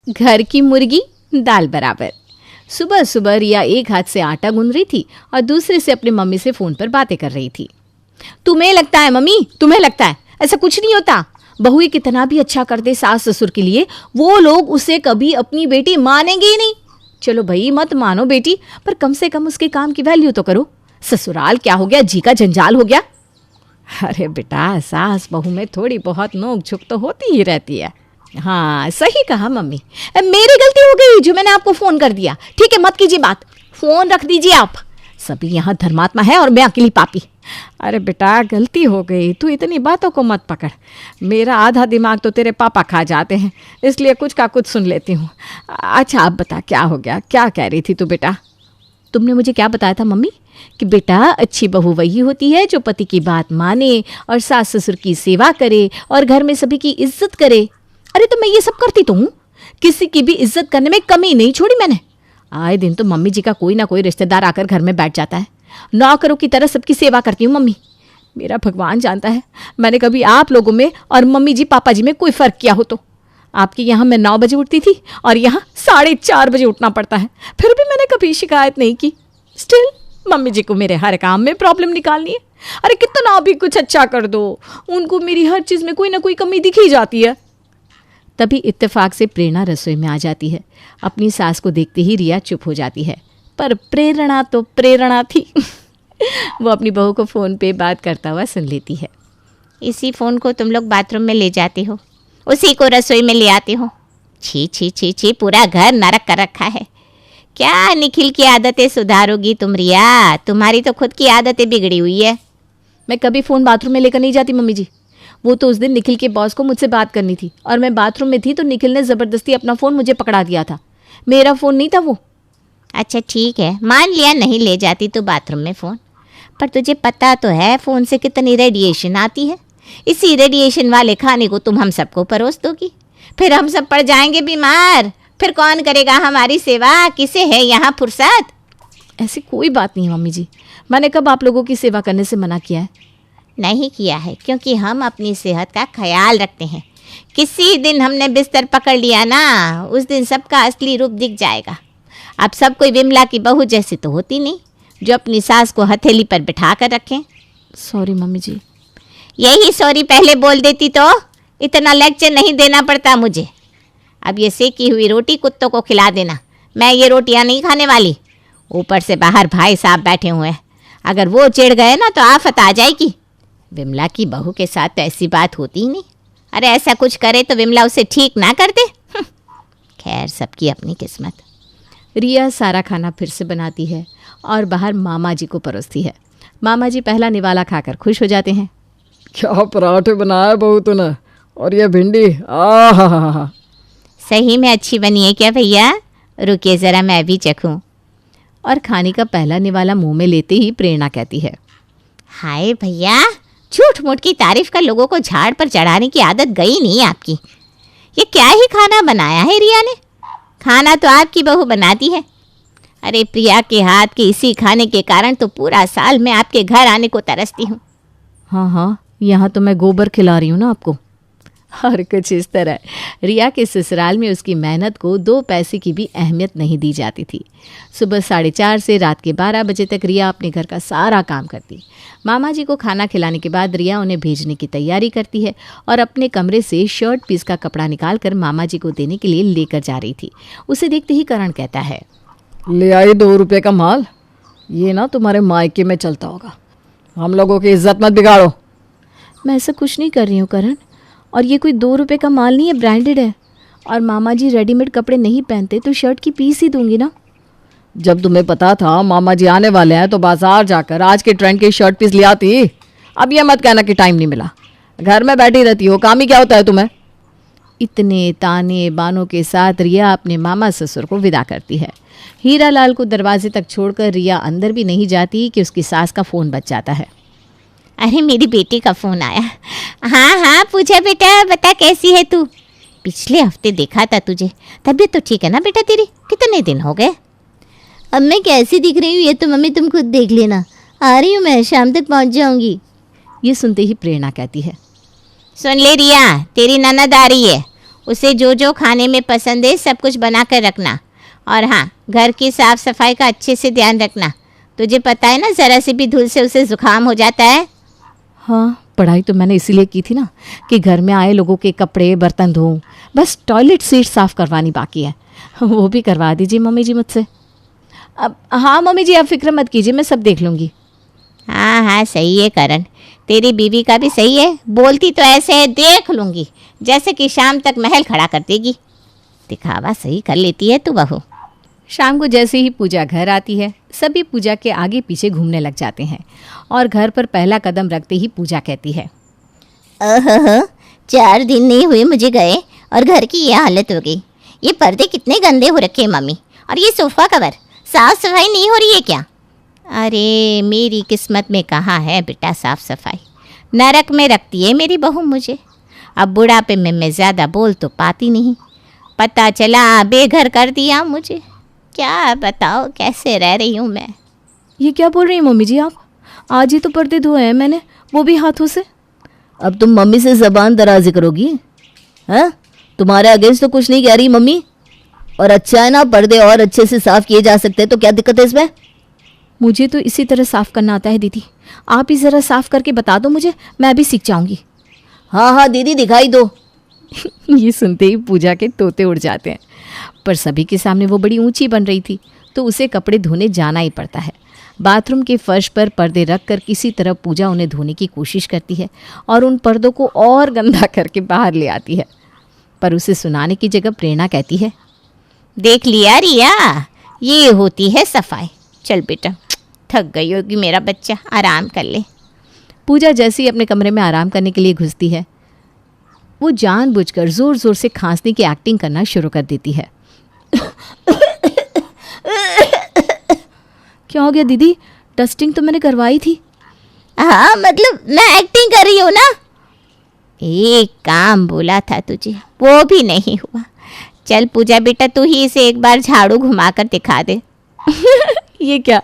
घर की मुर्गी दाल बराबर। सुबह सुबह रिया एक हाथ से आटा गूंद रही थी और दूसरे से अपनी मम्मी से फ़ोन पर बातें कर रही थी। तुम्हें लगता है मम्मी, तुम्हें लगता है ऐसा कुछ नहीं होता। बहू ये कितना भी अच्छा कर दे सास ससुर के लिए, वो लोग उसे कभी अपनी बेटी मानेंगे ही नहीं। चलो भाई मत मानो बेटी, पर कम से कम उसके काम की वैल्यू तो करो। ससुराल क्या हो गया, जी का जंजाल हो गया। अरे बेटा, सास बहू में थोड़ी बहुत नोक झोंक तो होती ही रहती है। हाँ सही कहा मम्मी, मेरी गलती हो गई जो मैंने आपको फ़ोन कर दिया। ठीक है मत कीजिए बात, फ़ोन रख दीजिए आप। सभी यहाँ धर्मात्मा है और मैं अकेली पापी। अरे बेटा गलती हो गई, तू इतनी बातों को मत पकड़। मेरा आधा दिमाग तो तेरे पापा खा जाते हैं, इसलिए कुछ का कुछ सुन लेती हूँ। अच्छा आप बता क्या हो गया, क्या कह रही थी तू बेटा? तुमने मुझे क्या बताया था मम्मी कि बेटा अच्छी बहू वही होती है जो पति की बात माने और सास ससुर की सेवा करे और घर में सभी की इज्जत करे। अरे तो मैं ये सब करती तो हूँ, किसी की भी इज्जत करने में कमी नहीं छोड़ी मैंने। आए दिन तो मम्मी जी का कोई ना कोई रिश्तेदार आकर घर में बैठ जाता है, नौकरों की तरह सबकी सेवा करती हूँ मम्मी। मेरा भगवान जानता है मैंने कभी आप लोगों में और मम्मी जी पापा जी में कोई फ़र्क किया हो तो। आपके यहाँ मैं 9 बजे उठती थी और यहाँ 4:30 बजे उठना पड़ता है, फिर भी मैंने कभी शिकायत नहीं की। स्टिल मम्मी जी को मेरे हर काम में प्रॉब्लम निकालनी है। अरे कितना भी कुछ अच्छा कर दो, उनको मेरी हर चीज़ में कोई ना कोई कमी दिख ही जाती है। तभी इत्तेफाक से प्रेरणा रसोई में आ जाती है। अपनी सास को देखते ही रिया चुप हो जाती है, पर प्रेरणा तो प्रेरणा थी। वो अपनी बहू को फ़ोन पे बात करता हुआ सुन लेती है। इसी फ़ोन को तुम लोग बाथरूम में ले जाते हो, उसी को रसोई में ले आते हो। छी छी छी छी, पूरा घर नरक कर रखा है। क्या निखिल की आदतें सुधारोगी तुम रिया? तुम्हारी तो खुद की आदतें बिगड़ी हुई है। मैं कभी फ़ोन बाथरूम में लेकर नहीं जाती मम्मी जी। वो तो उस दिन निखिल के बॉस को मुझसे बात करनी थी और मैं बाथरूम में थी तो निखिल ने ज़बरदस्ती अपना फ़ोन मुझे पकड़ा दिया था। मेरा फ़ोन नहीं था वो। अच्छा ठीक है, मान लिया नहीं ले जाती तो बाथरूम में फ़ोन, पर तुझे पता तो है फ़ोन से कितनी रेडिएशन आती है। इसी रेडिएशन वाले खाने को तुम हम सबको परोस दोगी, फिर हम सब पड़ जाएंगे बीमार। फिर कौन करेगा हमारी सेवा? किसे है यहाँ फुर्सत? ऐसी कोई बात नहीं मम्मी जी, मैंने कब आप लोगों की सेवा करने से मना किया है? नहीं किया है, क्योंकि हम अपनी सेहत का ख्याल रखते हैं। किसी दिन हमने बिस्तर पकड़ लिया ना, उस दिन सबका असली रूप दिख जाएगा। अब सब कोई विमला की बहू जैसी तो होती नहीं, जो अपनी सास को हथेली पर बिठा कर रखें। सॉरी मम्मी जी। यही सॉरी पहले बोल देती तो इतना लेक्चर नहीं देना पड़ता मुझे। अब ये सेकी हुई रोटी कुत्तों को खिला देना, मैं ये रोटियां नहीं खाने वाली। ऊपर से बाहर भाई साहब बैठे हुए हैं, अगर वो चिढ़ गए ना तो आफत आ जाएगी। विमला की बहू के साथ तो ऐसी बात होती ही नहीं। अरे ऐसा कुछ करे तो विमला उसे ठीक ना कर दे। खैर सबकी अपनी किस्मत। रिया सारा खाना फिर से बनाती है और बाहर मामा जी को परोसती है। मामा जी पहला निवाला खाकर खुश हो जाते हैं। क्या पराठे बनाया बहू तूने, और ये भिंडी, आहा। सही में अच्छी बनी है क्या भैया? रुकिए ज़रा मैं भी चखूँ। और खाने का पहला निवाला मुंह में लेते ही प्रेरणा कहती है, हाय भैया, झूठ मूठ की तारीफ का लोगों को झाड़ पर चढ़ाने की आदत गई नहीं आपकी। ये क्या ही खाना बनाया है रिया ने? खाना तो आपकी बहू बनाती है। अरे प्रिया के हाथ के इसी खाने के कारण तो पूरा साल मैं आपके घर आने को तरसती हूँ। हाँ हाँ, यहाँ तो मैं गोबर खिला रही हूँ ना आपको। और कुछ इस तरह रिया के ससुराल में उसकी मेहनत को 2 पैसे की भी अहमियत नहीं दी जाती थी। सुबह 4:30 से रात के 12 बजे तक रिया अपने घर का सारा काम करती। मामा जी को खाना खिलाने के बाद रिया उन्हें भेजने की तैयारी करती है और अपने कमरे से शर्ट पीस का कपड़ा निकालकर मामा जी को देने के लिए लेकर जा रही थी। उसे देखते ही करण कहता है, ले आई 2 रुपये का माल, ये ना तुम्हारे मायके में चलता होगा। हम लोगों की इज्जत मत बिगाड़ो। मैं ऐसा कुछ नहीं कर रही हूँ करण, और ये कोई 2 रुपये का माल नहीं है, ब्रांडेड है। और मामा जी रेडीमेड कपड़े नहीं पहनते तो शर्ट की पीस ही दूंगी ना। जब तुम्हें पता था मामा जी आने वाले हैं तो बाजार जाकर आज के ट्रेंड की शर्ट पीस ले आती। अब ये मत कहना कि टाइम नहीं मिला, घर में बैठी रहती हो, काम ही क्या होता है तुम्हें। इतने ताने बानों के साथ रिया अपने मामा ससुर को विदा करती है। हीरा लाल को दरवाजे तक छोड़कर रिया अंदर भी नहीं जाती कि उसकी सास का फ़ोन बज जाता है। अरे मेरी बेटी का फ़ोन आया। हाँ हाँ पूछा बेटा, बता कैसी है तू? पिछले हफ्ते देखा था तुझे, तबीयत तो ठीक है ना बेटा तेरी? कितने दिन हो गए? अब मैं कैसी दिख रही हूँ ये तो मम्मी तुम खुद देख लेना। आ रही हूँ मैं, शाम तक पहुँच जाऊँगी। ये सुनते ही प्रेरणा कहती है, सुन ले रिया, तेरी ननद आ रही है। उसे जो जो खाने में पसंद है सब कुछ बना कर रखना। और हाँ, घर की साफ सफाई का अच्छे से ध्यान रखना। तुझे पता है ना, ज़रा सी भी धूल से उसे ज़ुकाम हो जाता है। हाँ, पढ़ाई तो मैंने इसीलिए की थी ना कि घर में आए लोगों के कपड़े बर्तन धोऊं। बस टॉयलेट सीट साफ़ करवानी बाकी है, वो भी करवा दीजिए मम्मी जी मुझसे। अब हाँ मम्मी जी, आप फिक्र मत कीजिए, मैं सब देख लूँगी। हाँ हाँ, सही है करण, तेरी बीवी का भी सही है। बोलती तो ऐसे है, देख लूँगी, जैसे कि शाम तक महल खड़ा कर देगी। दिखावा सही कर लेती है तू बहू। शाम को जैसे ही पूजा घर आती है, सभी पूजा के आगे पीछे घूमने लग जाते हैं और घर पर पहला कदम रखते ही पूजा कहती है, ओहो, 4 दिन नहीं हुए मुझे गए और घर की ये हालत हो गई। ये पर्दे कितने गंदे हो रखे हैं मम्मी, और ये सोफ़ा कवर साफ सफाई नहीं हो रही है क्या? अरे मेरी किस्मत में कहाँ है बेटा साफ सफाई, नरक में रखती है मेरी बहू मुझे। अब बुढ़ापे में मैं ज़्यादा बोल तो पाती नहीं, पता चला बेघर कर दिया मुझे। क्या बताओ कैसे रह रही हूँ मैं। ये क्या बोल रही हैं मम्मी जी आप? आज ही तो पर्दे धोए हैं मैंने, वो भी हाथों से। अब तुम मम्मी से ज़बान दराजी करोगी? हैं? तुम्हारे अगेंस्ट तो कुछ नहीं कह रही मम्मी। और अच्छा है ना, पर्दे और अच्छे से साफ़ किए जा सकते हैं, तो क्या दिक्कत है इसमें? मुझे तो इसी तरह साफ़ करना आता है दीदी, आप ही ज़रा साफ़ करके बता दो मुझे, मैं भी सीख जाऊँगी। हाँ हाँ दीदी, दिखाई दो। ये सुनते ही पूजा के तोते उड़ जाते हैं। पर सभी के सामने वो बड़ी ऊंची बन रही थी, तो उसे कपड़े धोने जाना ही पड़ता है। बाथरूम के फर्श पर पर्दे रखकर किसी तरह पूजा उन्हें धोने की कोशिश करती है और उन पर्दों को और गंदा करके बाहर ले आती है। पर उसे सुनाने की जगह प्रेरणा कहती है, देख लिया रिया, ये होती है सफाई। चल बेटा, थक गई होगी मेरा बच्चा, आराम कर ले। पूजा जैसे ही अपने कमरे में आराम करने के लिए घुसती है, वो जानबूझकर ज़ोर ज़ोर से खांसने की एक्टिंग करना शुरू कर देती है। क्या हो गया दीदी? डस्टिंग तो मैंने करवाई थी। हाँ मतलब मैं एक्टिंग कर रही हूँ ना। एक काम बोला था तुझे, वो भी नहीं हुआ। चल पूजा बेटा, तू ही इसे एक बार झाड़ू घुमाकर दिखा दे। ये क्या?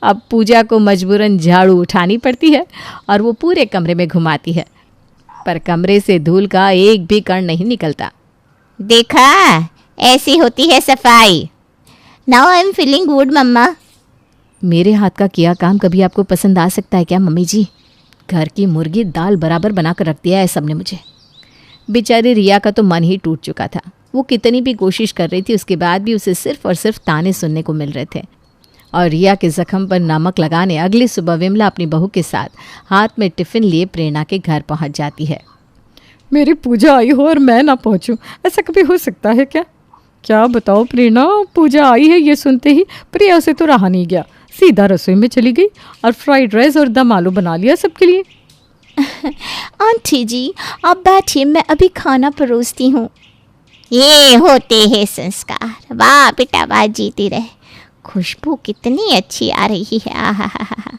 अब पूजा को मजबूरन झाड़ू उठानी पड़ती है और वो पूरे कमरे में घुमाती है, पर कमरे से धूल का एक भी कण नहीं निकलता। देखा, ऐसी होती है सफाई। Now I am feeling good mamma. मेरे हाथ का किया काम कभी आपको पसंद आ सकता है क्या मम्मी जी? घर की मुर्गी दाल बराबर बना कर रख दिया है सबने मुझे। बेचारी रिया का तो मन ही टूट चुका था। वो कितनी भी कोशिश कर रही थी, उसके बाद भी उसे सिर्फ और सिर्फ ताने सुनने को मिल रहे थे। और रिया के जख्म पर नमक लगाने अगली सुबह विमला अपनी बहू के साथ हाथ में टिफ़िन लिए प्रेरणा के घर पहुंच जाती है। मेरी पूजा आई हो और मैं ना पहुंचूं, ऐसा कभी हो सकता है क्या? क्या बताओ प्रेरणा, पूजा आई है ये सुनते ही प्रिया से तो रहा नहीं गया, सीधा रसोई में चली गई और फ्राइड राइस और दम आलू बना लिया सबके लिए। आंटी जी आप बैठिए, मैं अभी खाना परोसती हूँ। ये होते हैं संस्कार। वाह बेटा वाह, जीती रहे। खुशबू कितनी अच्छी आ रही है। आहा हा हा।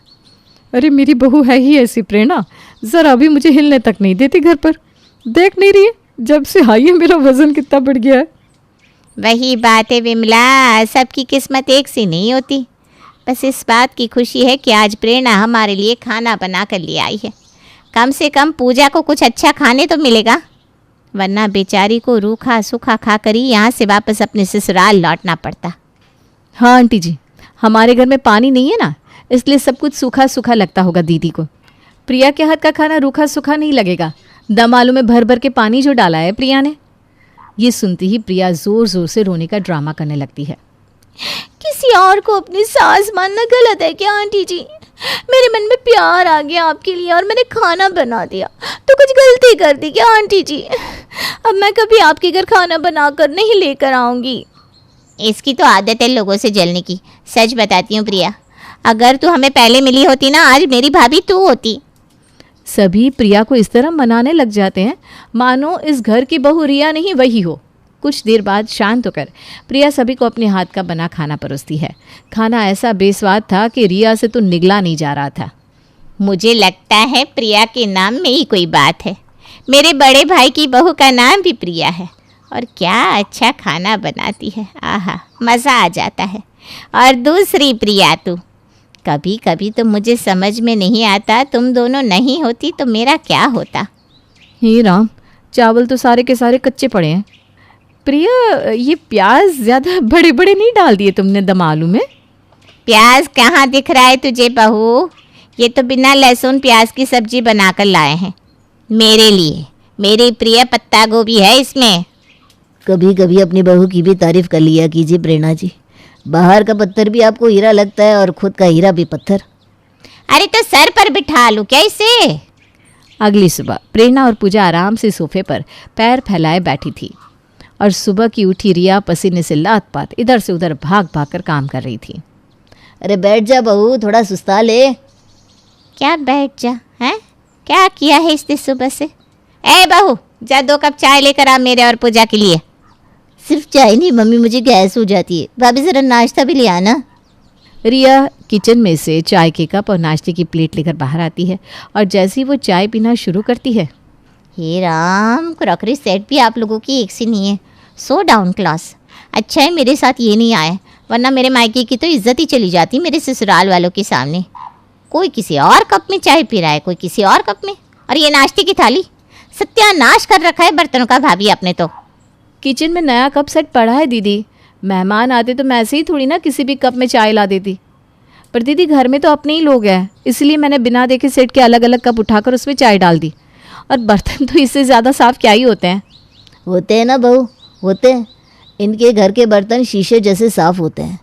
अरे मेरी बहू है ही ऐसी प्रेरणा, ज़रा भी मुझे हिलने तक नहीं देती घर पर। देख नहीं रही है जब से आई है मेरा वज़न कितना बढ़ गया है। वही बात है विमला, सबकी किस्मत एक सी नहीं होती। बस इस बात की खुशी है कि आज प्रेरणा हमारे लिए खाना बना कर ले आई है। कम से कम पूजा को कुछ अच्छा खाने तो मिलेगा, वरना बेचारी को रूखा सूखा खाकर ही यहाँ से वापस अपने ससुराल लौटना पड़ता। हाँ आंटी जी, हमारे घर में पानी नहीं है ना, इसलिए सब कुछ सूखा सूखा लगता होगा दीदी को। प्रिया के हाथ का खाना रूखा सूखा नहीं लगेगा, दम आलू में भर भर के पानी जो डाला है प्रिया ने। ये सुनती ही प्रिया ज़ोर ज़ोर से रोने का ड्रामा करने लगती है। किसी और को अपनी सास मानना गलत है क्या आंटी जी? मेरे मन में प्यार आ गया आपके लिए और मैंने खाना बना दिया, तो कुछ गलती कर दी क्या आंटी जी? अब मैं कभी आपके घर खाना बनाकर नहीं लेकर आऊँगी। इसकी तो आदत है लोगों से जलने की। सच बताती हूँ प्रिया, अगर तू हमें पहले मिली होती ना, आज मेरी भाभी तू होती। सभी प्रिया को इस तरह मनाने लग जाते हैं मानो इस घर की बहू रिया नहीं वही हो। कुछ देर बाद शांत होकर प्रिया सभी को अपने हाथ का बना खाना परोसती है। खाना ऐसा बेस्वाद था कि रिया से तो निगला नहीं जा रहा था। मुझे लगता है प्रिया के नाम में ही कोई बात है। मेरे बड़े भाई की बहू का नाम भी प्रिया है, और क्या अच्छा खाना बनाती है। आहा, मज़ा आ जाता है। और दूसरी प्रिया तू, कभी कभी तो मुझे समझ में नहीं आता, तुम दोनों नहीं होती तो मेरा क्या होता। हे राम, चावल तो सारे के सारे कच्चे पड़े हैं। प्रिया, ये प्याज ज़्यादा बड़े बड़े नहीं डाल दिए तुमने दम आलू में? प्याज कहाँ दिख रहा है तुझे बहू? ये तो बिना लहसुन प्याज की सब्जी बनाकर लाए हैं मेरे लिए। मेरी प्रिय पत्ता गोभी है इसमें। कभी कभी अपनी बहू की भी तारीफ कर लिया कीजिए प्रेरणा जी। बाहर का पत्थर भी आपको हीरा लगता है और खुद का हीरा भी पत्थर। अरे तो सर पर बिठा लूँ क्या इसे? अगली सुबह प्रेरणा और पूजा आराम से सोफे पर पैर फैलाए बैठी थी और सुबह की उठी रिया पसीने से लात-पात इधर से उधर भाग भाग कर काम कर रही थी। अरे बैठ जा बहू, थोड़ा सुस्ता ले। क्या बैठ जा हैं? क्या किया है इसने सुबह से? ए बहू, जा 2 कप चाय लेकर आ मेरे और पूजा के लिए। सिर्फ चाय नहीं मम्मी, मुझे गैस हो जाती है। भाभी ज़रा नाश्ता भी ले आना। रिया किचन में से चाय के कप और नाश्ते की प्लेट लेकर बाहर आती है और जैसे ही वो चाय पीना शुरू करती है, हे राम, क्रॉकरी सेट भी आप लोगों की एक सी नहीं है। So down class. अच्छा है मेरे साथ ये नहीं आए, वरना मेरे मायके की तो इज्जत ही चली जाती मेरे ससुराल वालों के सामने। कोई किसी और कप में चाय पी रहा है, कोई किसी और कप में, और ये नाश्ते की थाली सत्यानाश कर रखा है बर्तनों का भाभी आपने तो। किचन में नया कप सेट पड़ा है दीदी। मेहमान आते तो मैं ऐसे ही थोड़ी ना किसी भी कप में चाय ला देती, पर दीदी घर में तो अपने ही लोग हैं, इसलिए मैंने बिना देखे सेट के अलग अलग कप उठाकर उसमें चाय डाल दी। और बर्तन तो इससे ज़्यादा साफ़ क्या ही होते हैं। होते हैं ना बहू, होते हैं। इनके घर के बर्तन शीशे जैसे साफ होते हैं,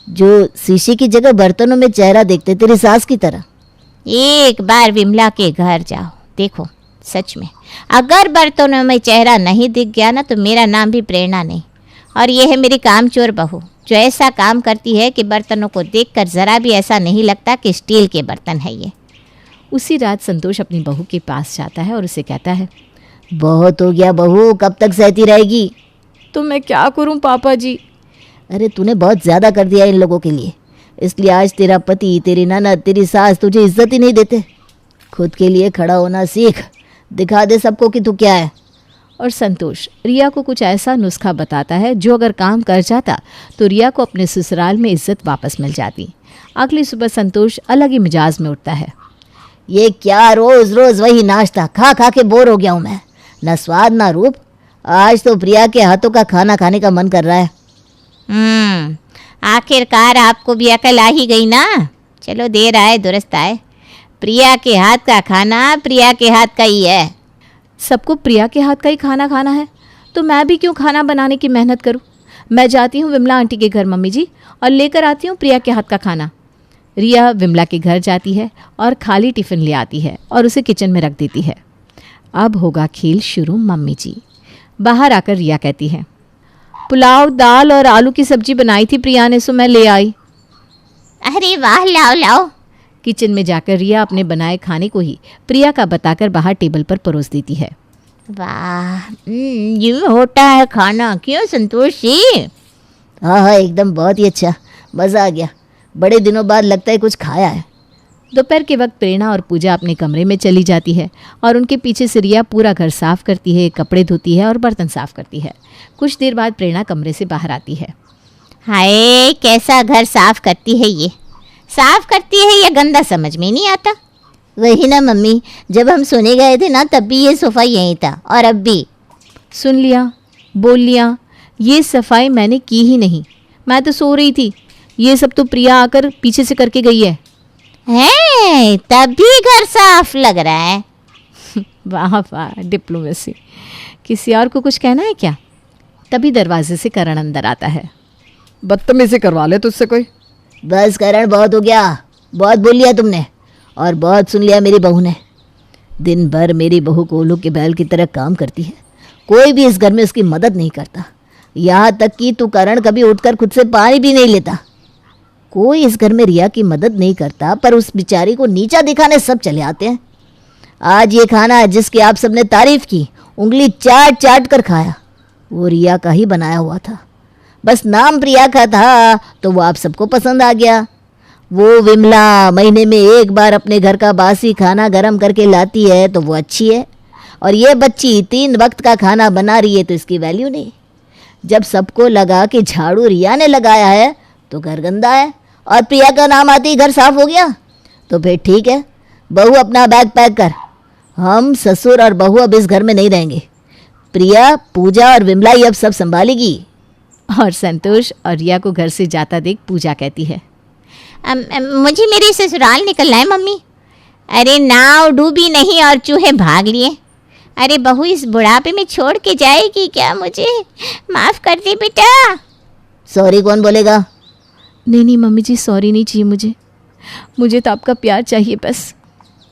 जो शीशे की जगह बर्तनों में चेहरा देखते तेरी सास की तरह। एक बार विमला के घर जाओ, देखो सच में अगर बर्तनों में चेहरा नहीं दिख गया ना तो मेरा नाम भी प्रेरणा नहीं। और ये है मेरी कामचोर बहू, जो ऐसा काम करती है कि बर्तनों को देखकर ज़रा भी ऐसा नहीं लगता कि स्टील के बर्तन है ये। उसी रात संतोष अपनी बहू के पास जाता है और उसे कहता है, बहुत हो गया बहू, कब तक सहती रहेगी? तो मैं क्या करूं पापा जी? अरे तूने बहुत ज़्यादा कर दिया इन लोगों के लिए, इसलिए आज तेरा पति, तेरी ननद, तेरी सास तुझे इज्जत ही नहीं देते। खुद के लिए खड़ा होना सीख, दिखा दे सबको कि तू क्या है। और संतोष रिया को कुछ ऐसा नुस्खा बताता है जो अगर काम कर जाता तो रिया को अपने ससुराल में इज्जत वापस मिल जाती। अगली सुबह संतोष अलग ही मिजाज में उठता है। ये क्या रोज़ रोज़ वही नाश्ता, खा खा के बोर हो गया हूँ मैं, ना स्वाद ना रूप। आज तो प्रिया के हाथों का खाना खाने का मन कर रहा है। आखिरकार आपको भी अकल आ ही गई ना। चलो देर आए दुरुस्त आए। प्रिया के हाथ का खाना प्रिया के हाथ का ही है। सबको प्रिया के हाथ का ही खाना खाना है तो मैं भी क्यों खाना बनाने की मेहनत करूं? मैं जाती हूं विमला आंटी के घर मम्मी जी और लेकर आती हूं प्रिया के हाथ का खाना। रिया विमला के घर जाती है और खाली टिफ़िन ले आती है और उसे किचन में रख देती है। अब होगा खेल शुरू मम्मी जी। बाहर आकर रिया कहती है, पुलाव, दाल और आलू की सब्जी बनाई थी प्रिया ने, सो मैं ले आई। अरे वाह, लाओ लाओ। किचन में जाकर रिया अपने बनाए खाने को ही प्रिया का बताकर बाहर टेबल पर परोस देती है। वाह, ये होता है खाना, क्यों संतोष जी? हाँ हाँ एकदम, बहुत ही अच्छा, मज़ा आ गया। बड़े दिनों बाद लगता है कुछ खाया है। दोपहर के वक्त प्रेरणा और पूजा अपने कमरे में चली जाती है और उनके पीछे से रिया पूरा घर साफ करती है, कपड़े धोती है और बर्तन साफ करती है। कुछ देर बाद प्रेरणा कमरे से बाहर आती है। हाय, कैसा घर साफ करती है ये। साफ करती है या गंदा समझ में नहीं आता। वही ना मम्मी, जब हम सोने गए थे ना तब भी ये सोफ़ा यहीं था, और अब भी। सुन लिया, बोल लिया, ये सफाई मैंने की ही नहीं, मैं तो सो रही थी। ये सब तो प्रिया आकर पीछे से करके गई है। हैं, तब भी घर साफ लग रहा है। वाह वाह, डिप्लोमेसी। किसी और को कुछ कहना है क्या? तभी दरवाजे से करण अंदर आता है। बदतमीजी करवा ले तुझसे कोई। बस करण, बहुत हो गया, बहुत बोल लिया तुमने और बहुत सुन लिया मेरी बहू ने। दिन भर मेरी बहू कोल्हू के बैल की तरह काम करती है, कोई भी इस घर में उसकी मदद नहीं करता। यहाँ तक कि तू करण कभी उठकर खुद से पानी भी नहीं लेता। कोई इस घर में रिया की मदद नहीं करता, पर उस बेचारी को नीचा दिखाने सब चले आते हैं। आज ये खाना जिसकी आप सबने तारीफ की, उंगली चाट चाट कर खाया, वो रिया का ही बनाया हुआ था। बस नाम प्रिया का था तो वो आप सबको पसंद आ गया। वो विमला महीने में एक बार अपने घर का बासी खाना गरम करके लाती है तो वो अच्छी है, और ये बच्ची 3 वक्त का खाना बना रही है तो इसकी वैल्यू नहीं। जब सबको लगा कि झाड़ू रिया ने लगाया है तो घर गंदा है, और प्रिया का नाम आते ही घर साफ हो गया, तो फिर ठीक है, बहू अपना बैग पैक कर। हम ससुर और बहू अब इस घर में नहीं रहेंगे। प्रिया, पूजा और विमला ये अब सब संभालेगी। और संतोष और रिया को घर से जाता देख पूजा कहती है, मुझे मेरे ससुराल निकलना है मम्मी। अरे नाव डूबी नहीं और चूहे भाग लिए। अरे बहू इस बुढ़ापे में छोड़ के जाएगी क्या मुझे? माफ़ कर दे बेटा। सॉरी कौन बोलेगा? नहीं मम्मी जी, सॉरी नहीं चाहिए मुझे तो आपका प्यार चाहिए बस।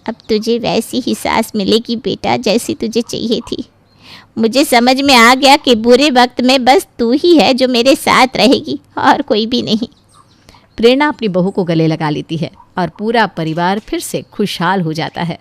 अब तुझे वैसी ही सास मिलेगी बेटा जैसी तुझे चाहिए थी। मुझे समझ में आ गया कि बुरे वक्त में बस तू ही है जो मेरे साथ रहेगी और कोई भी नहीं। प्रेरणा अपनी बहू को गले लगा लेती है और पूरा परिवार फिर से खुशहाल हो जाता है।